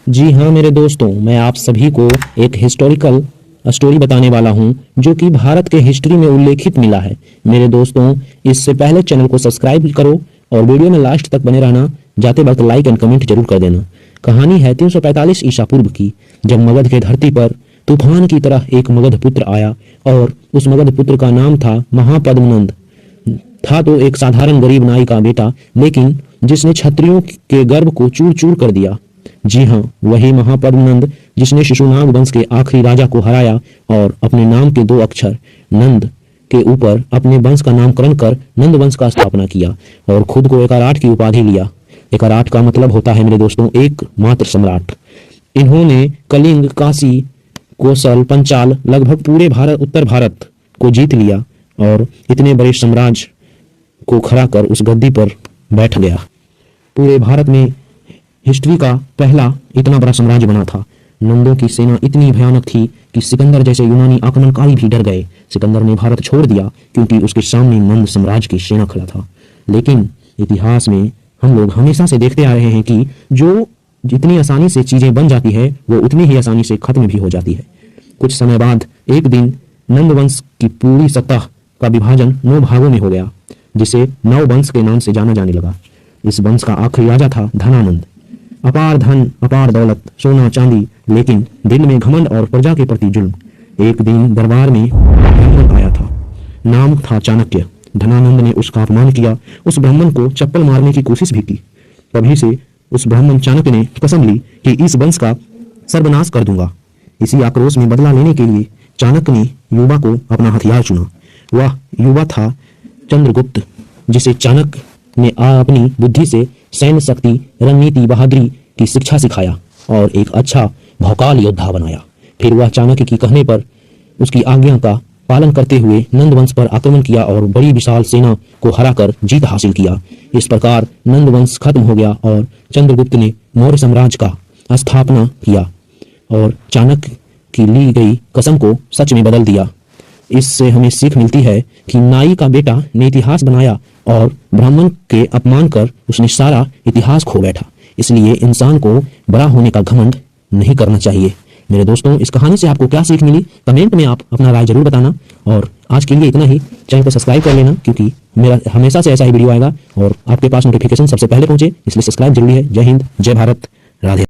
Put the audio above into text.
जी हाँ मेरे दोस्तों, मैं आप सभी को एक हिस्टोरिकल स्टोरी बताने वाला हूँ जो कि भारत के हिस्ट्री में उल्लेखित मिला है। मेरे दोस्तों, इससे पहले चैनल को सब्सक्राइब करो और वीडियो में लास्ट तक बने रहना। जाते वक्त लाइक एंड कमेंट जरूर कर देना। कहानी है 345 ईसा पूर्व की, जब मगध के धरती पर तूफान की तरह एक मगध पुत्र आया और उस मगध पुत्र का नाम था महापद्मनंद। था तो एक साधारण गरीब नाई का बेटा, लेकिन जिसने क्षत्रियों के गर्व को चूर चूर कर दिया। जी हाँ, वही महापद्मनंद जिसने शिशुनाग वंश के आखिरी राजा को हराया और अपने नाम के 2 अक्षर नंद के ऊपर अपने वंश का नामकरण कर नंद वंश का स्थापना किया और खुद को एकराट की उपाधि लिया। एकराट का मतलब होता है मेरे दोस्तों एकमात्र सम्राट। इन्होंने कलिंग, काशी, कौशल, पंचाल, लगभग पूरे उत्तर भारत को जीत लिया और इतने बड़े साम्राज्य को खड़ा कर उस गद्दी पर बैठ गया। पूरे भारत में हिस्ट्री का पहला इतना बड़ा साम्राज्य बना था। नंदों की सेना इतनी भयानक थी कि सिकंदर जैसे यूनानी आक्रमणकारी भी डर गए। सिकंदर ने भारत छोड़ दिया क्योंकि उसके सामने नंद साम्राज्य की सेना खड़ा था। लेकिन इतिहास में हम लोग हमेशा से देखते आ रहे हैं कि जो जितनी आसानी से चीजें बन जाती है वो उतनी ही आसानी से खत्म भी हो जाती है। कुछ समय बाद एक दिन नंद वंश की पूरी सत्ता का विभाजन 9 भागों में हो गया, जिसे नव वंश के नाम से जाना जाने लगा। इस वंश का आखिरी राजा था धनानंद। अपार धन, अपार दौलत, सोना चांदी, लेकिन दिल में घमंड और प्रजा के प्रति जुल्म। एक दिन दरबार में ब्राह्मण आया था, नाम था चाणक्य। धनानंद ने उसका अपमान किया, उस ब्राह्मण को चप्पल मारने की कोशिश भी की। तभी से उस ब्राह्मण चाणक्य ने कसम ली कि इस वंश का सर्वनाश कर दूंगा। इसी आक्रोश में बदला लेने के लिए चाणक्य ने युवा को अपना हथियार चुना। वह युवा था चंद्रगुप्त, जिसे चाणक्य ने अपनी बुद्धि से सैन्य शक्ति, रणनीति, बहादुरी की शिक्षा सिखाया और एक अच्छा भौकाल योद्धा बनाया। फिर वह चाणक्य की कहने पर उसकी आज्ञा का पालन करते हुए नंद वंश पर आक्रमण किया और बड़ी विशाल सेना को हराकर जीत हासिल किया। इस प्रकार नंद वंश खत्म हो गया और चंद्रगुप्त ने मौर्य साम्राज्य का स्थापना किया और चाणक्य की ली गई कसम को सच में बदल दिया। इससे हमें सीख मिलती है कि नाई का बेटा ने इतिहास बनाया और ब्राह्मण के अपमान कर उसने सारा इतिहास खो बैठा। इसलिए इंसान को बड़ा होने का घमंड नहीं करना चाहिए। मेरे दोस्तों, इस कहानी से आपको क्या सीख मिली, कमेंट में आप अपना राय जरूर बताना। और आज के लिए इतना ही। चैनल को सब्सक्राइब कर लेना क्योंकि मेरा हमेशा से ऐसा ही वीडियो आएगा और आपके पास नोटिफिकेशन सबसे पहले पहुंचे, इसलिए सब्सक्राइब जरूरी है। जय हिंद, जय भारत, राधे।